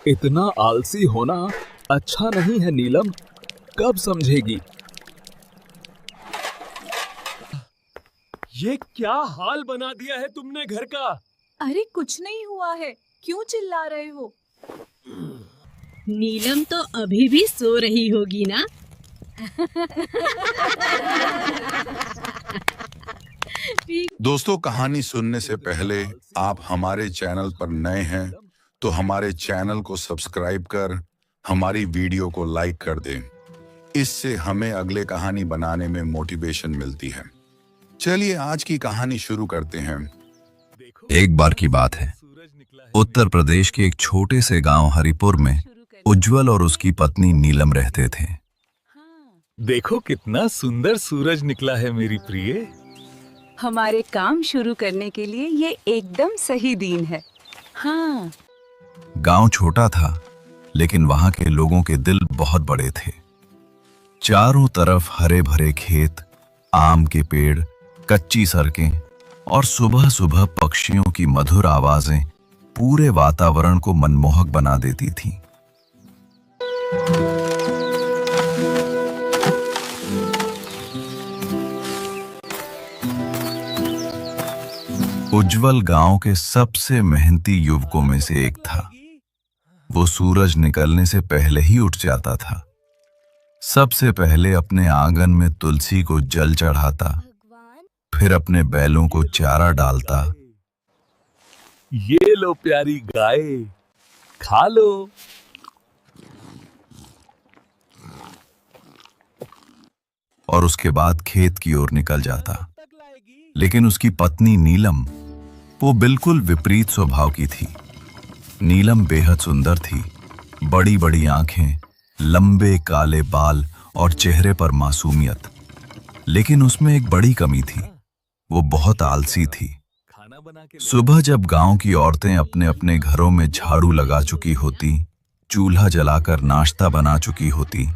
इतना आलसी होना अच्छा नहीं है नीलम। कब समझेगी? ये क्या हाल बना दिया है तुमने घर का? अरे कुछ नहीं हुआ है, क्यों चिल्ला रहे हो? नीलम तो अभी भी सो रही होगी ना? दोस्तों, कहानी सुनने से पहले आप हमारे चैनल पर नए हैं तो हमारे चैनल को सब्सक्राइब कर हमारी वीडियो को लाइक कर दें। इससे हमें अगले कहानी बनाने में मोटिवेशन मिलती है। चलिए आज की कहानी शुरू करते हैं। एक बार की बात है, उत्तर प्रदेश के एक छोटे से गांव हरिपुर में उज्जवल और उसकी पत्नी नीलम रहते थे। देखो कितना सुंदर सूरज निकला है मेरी प्रिय। हमारे काम शुरू करने के लिए ये एकदम सही दिन है। हाँ। गांव छोटा था, लेकिन वहां के लोगों के दिल बहुत बड़े थे। चारों तरफ हरे भरे खेत, आम के पेड़, कच्ची सड़कें और सुबह सुबह पक्षियों की मधुर आवाजें पूरे वातावरण को मनमोहक बना देती थीं। उज्जवल गांव के सबसे मेहनती युवकों में से एक था। वो सूरज निकलने से पहले ही उठ जाता था। सबसे पहले अपने आंगन में तुलसी को जल चढ़ाता, फिर अपने बैलों को चारा डालता। ये लो प्यारी गाय, खा लो। और उसके बाद खेत की ओर निकल जाता। लेकिन उसकी पत्नी नीलम, वो बिल्कुल विपरीत स्वभाव की थी। नीलम बेहद सुंदर थी। बड़ी बड़ी आंखें, लंबे काले बाल और चेहरे पर मासूमियत। लेकिन उसमें एक बड़ी कमी थी, वो बहुत आलसी थी। सुबह जब गांव की औरतें अपने अपने घरों में झाड़ू लगा चुकी होती, चूल्हा जलाकर नाश्ता बना चुकी होती,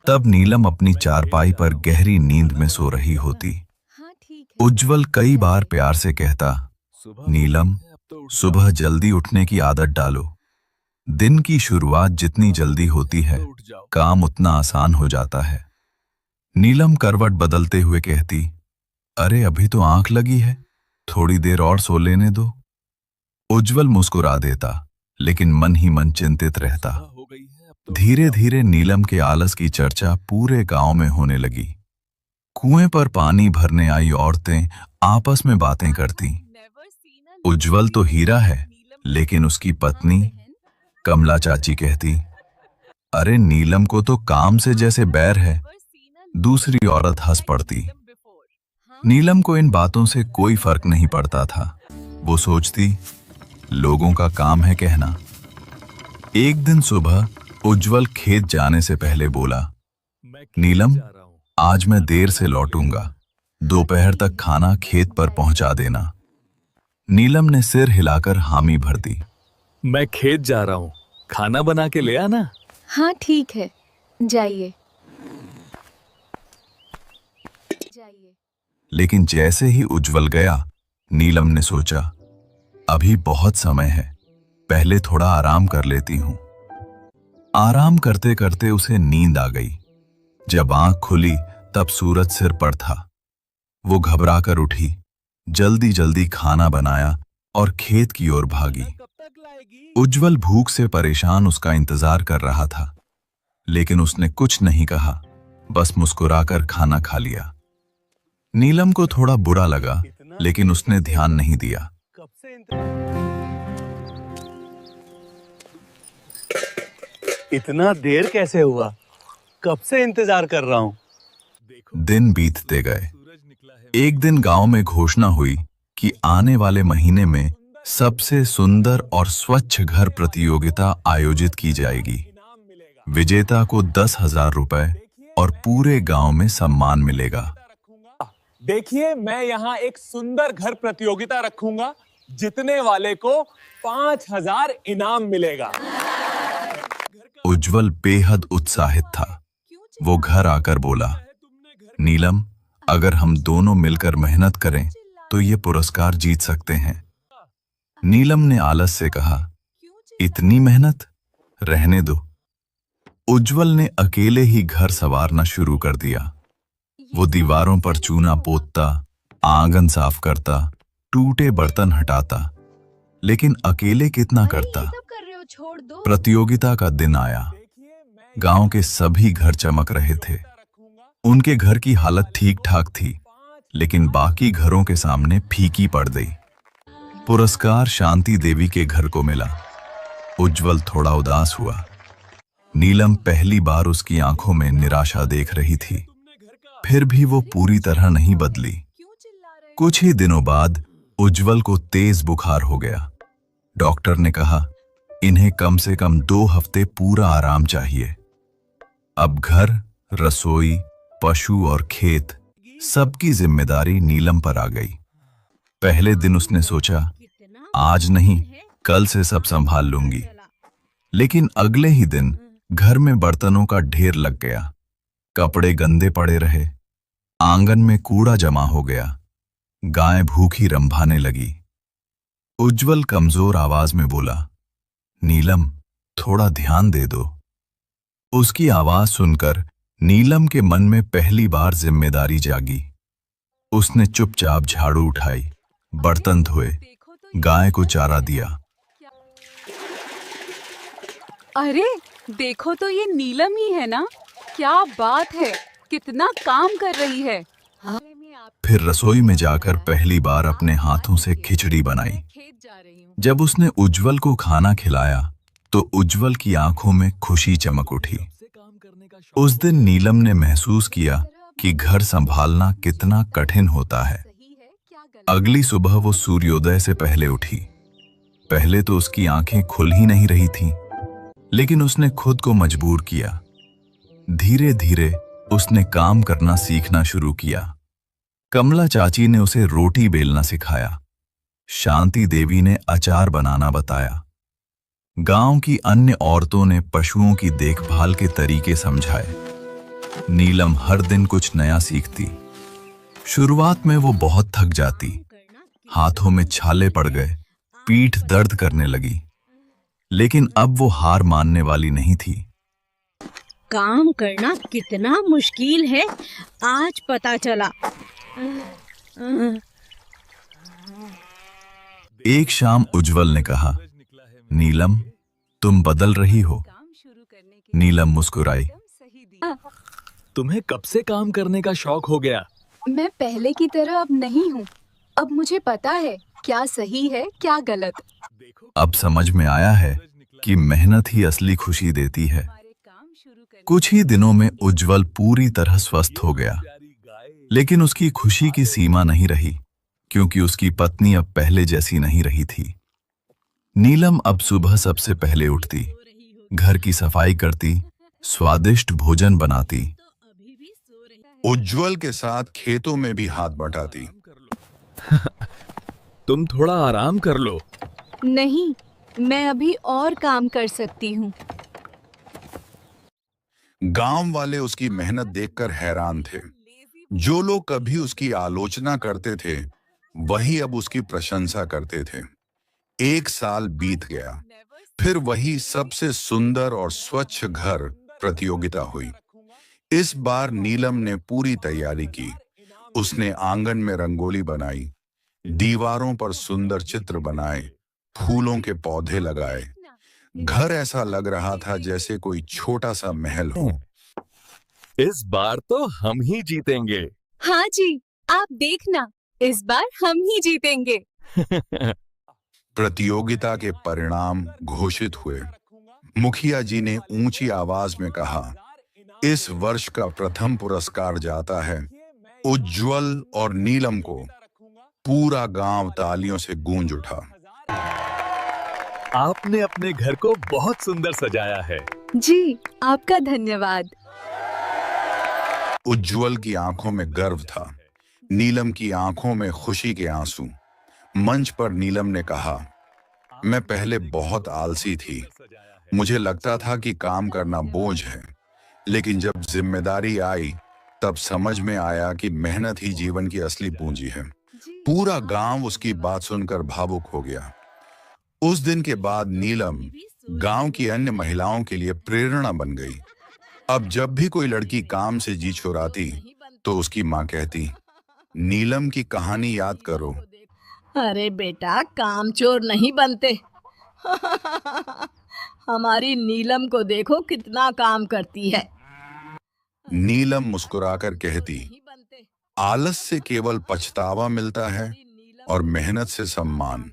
तब नीलम अपनी चारपाई पर गहरी नींद में सो रही होती। उज्जवल कई बार प्यार से कहता, नीलम, सुबह जल्दी उठने की आदत डालो। दिन की शुरुआत जितनी जल्दी होती है, काम उतना आसान हो जाता है। नीलम करवट बदलते हुए कहती, अरे अभी तो आंख लगी है, थोड़ी देर और सो लेने दो। उज्जवल मुस्कुरा देता, लेकिन मन ही मन चिंतित रहता। धीरे धीरे नीलम के आलस की चर्चा पूरे गांव में होने लगी। कुएं पर पानी भरने आई औरतें आपस में बातें करती। उज्जवल तो हीरा है, लेकिन उसकी पत्नी कमला चाची कहती, अरे नीलम को तो काम से जैसे बैर है। दूसरी औरत हंस पड़ती। नीलम को इन बातों से कोई फर्क नहीं पड़ता था। वो सोचती, लोगों का काम है कहना। एक दिन सुबह उज्जवल खेत जाने से पहले बोला, नीलम, आज मैं देर से लौटूंगा, दोपहर तक खाना खेत पर पहुंचा देना। नीलम ने सिर हिलाकर हामी भर दी। मैं खेत जा रहा हूँ, खाना बना के ले आना। हाँ ठीक है, जाइए। लेकिन जैसे ही उज्जवल गया, नीलम ने सोचा, अभी बहुत समय है, पहले थोड़ा आराम कर लेती हूं। आराम करते करते उसे नींद आ गई। जब आंख खुली तब सूरज सिर पर था। वो घबराकर उठी, जल्दी जल्दी खाना बनाया और खेत की ओर भागी। उज्जवल भूख से परेशान उसका इंतजार कर रहा था, लेकिन उसने कुछ नहीं कहा, बस मुस्कुराकर खाना खा लिया। नीलम को थोड़ा बुरा लगा, लेकिन उसने ध्यान नहीं दिया। इतना देर कैसे हुआ? कब से इंतजार कर रहा हूँ। दिन बीतते गए। एक दिन गांव में घोषणा हुई कि आने वाले महीने में सबसे सुंदर और स्वच्छ घर प्रतियोगिता आयोजित की जाएगी। विजेता को 10,000 रुपए और पूरे गांव में सम्मान मिलेगा। देखिए, मैं यहाँ एक सुंदर घर प्रतियोगिता रखूंगा। जीतने वाले को 5,000 इनाम मिलेगा। उज्जवल बेहद उत्साहित था। वो घर आकर बोला, नीलम, अगर हम दोनों मिलकर मेहनत करें तो ये पुरस्कार जीत सकते हैं। नीलम ने आलस से कहा, इतनी मेहनत? रहने दो। उज्जवल ने अकेले ही घर संवारना शुरू कर दिया। वो दीवारों पर चूना पोतता, आंगन साफ करता, टूटे बर्तन हटाता, लेकिन अकेले कितना करता। कर रहे हो, छोड़ दो। प्रतियोगिता का दिन आया। गांव के सभी घर चमक रहे थे। उनके घर की हालत ठीक ठाक थी, लेकिन बाकी घरों के सामने फीकी पड़ गई। पुरस्कार शांति देवी के घर को मिला। उज्जवल थोड़ा उदास हुआ। नीलम पहली बार उसकी आंखों में निराशा देख रही थी। फिर भी वो पूरी तरह नहीं बदली। कुछ ही दिनों बाद उज्जवल को तेज बुखार हो गया। डॉक्टर ने कहा, इन्हें कम से कम 2 हफ्ते पूरा आराम चाहिए। अब घर, रसोई, पशु और खेत, सबकी जिम्मेदारी नीलम पर आ गई। पहले दिन उसने सोचा, आज नहीं, कल से सब संभाल लूंगी। लेकिन अगले ही दिन घर में बर्तनों का ढेर लग गया। कपड़े गंदे पड़े रहे। आंगन में कूड़ा जमा हो गया। गाय भूखी रंभाने लगी। उज्जवल कमजोर आवाज में बोला, नीलम, थोड़ा ध्यान दे दो। उसकी आवाज सुनकर नीलम के मन में पहली बार जिम्मेदारी जागी। उसने चुपचाप झाड़ू उठाई, बर्तन धोए, गाय को चारा दिया। अरे देखो तो ये नीलम ही है ना। क्या बात है, कितना काम कर रही है। फिर रसोई में जाकर पहली बार अपने हाथों से खिचड़ी बनाई। जब उसने उज्जवल को खाना खिलाया तो उज्जवल की आंखों में खुशी चमक उठी। उस दिन नीलम ने महसूस किया कि घर संभालना कितना कठिन होता है। अगली सुबह वो सूर्योदय से पहले उठी। पहले तो उसकी आंखें खुल ही नहीं रही थीं, लेकिन उसने खुद को मजबूर किया। धीरे धीरे उसने काम करना सीखना शुरू किया। कमला चाची ने उसे रोटी बेलना सिखाया। शांति देवी ने अचार बनाना बताया। गांव की अन्य औरतों ने पशुओं की देखभाल के तरीके समझाए। नीलम हर दिन कुछ नया सीखती। शुरुआत में वो बहुत थक जाती। हाथों में छाले पड़ गए, पीठ दर्द करने लगी, लेकिन अब वो हार मानने वाली नहीं थी। काम करना कितना मुश्किल है, आज पता चला। एक शाम उज्जवल ने कहा, नीलम, तुम बदल रही हो। नीलम मुस्कुराई। तुम्हें कब से काम करने का शौक हो गया? मैं पहले की तरह अब नहीं हूँ। अब मुझे पता है क्या सही है क्या गलत। अब समझ में आया है कि मेहनत ही असली खुशी देती है। कुछ ही दिनों में उज्जवल पूरी तरह स्वस्थ हो गया, लेकिन उसकी खुशी की सीमा नहीं रही, क्योंकि उसकी पत्नी अब पहले जैसी नहीं रही थी। नीलम अब सुबह सबसे पहले उठती, घर की सफाई करती, स्वादिष्ट भोजन बनाती। उज्जवल के साथ खेतों में भी हाथ बटाती। तुम थोड़ा आराम कर लो। नहीं, मैं अभी और काम कर सकती हूँ। गांव वाले उसकी मेहनत देखकर हैरान थे। जो लोग कभी उसकी आलोचना करते थे, वही अब उसकी प्रशंसा करते थे। 1 साल बीत गया, फिर वही सबसे सुंदर और स्वच्छ घर प्रतियोगिता हुई। इस बार नीलम ने पूरी तैयारी की। उसने आंगन में रंगोली बनाई, दीवारों पर सुंदर चित्र बनाए, फूलों के पौधे लगाए। घर ऐसा लग रहा था जैसे कोई छोटा सा महल हो। इस बार तो हम ही जीतेंगे। हाँ जी, आप देखना, इस बार हम ही जीतेंगे। प्रतियोगिता के परिणाम घोषित हुए। मुखिया जी ने ऊंची आवाज में कहा, इस वर्ष का प्रथम पुरस्कार जाता है उज्जवल और नीलम को। पूरा गांव तालियों से गूंज उठा। आपने अपने घर को बहुत सुंदर सजाया है। जी, आपका धन्यवाद। उज्जवल की आंखों में गर्व था, नीलम की आंखों में खुशी के आंसू। मंच पर नीलम ने कहा, मैं पहले बहुत आलसी थी। मुझे लगता था कि काम करना बोझ है, लेकिन जब जिम्मेदारी आई तब समझ में आया कि मेहनत ही जीवन की असली पूंजी है। पूरा गांव उसकी बात सुनकर भावुक हो गया। उस दिन के बाद नीलम गांव की अन्य महिलाओं के लिए प्रेरणा बन गई। अब जब भी कोई लड़की काम से जी चुराती तो उसकी माँ कहती, नीलम की कहानी याद करो। अरे बेटा, कामचोर नहीं बनते। हमारी नीलम को देखो कितना काम करती है। नीलम मुस्कुराकर कहती, आलस से केवल पछतावा मिलता है और मेहनत से सम्मान।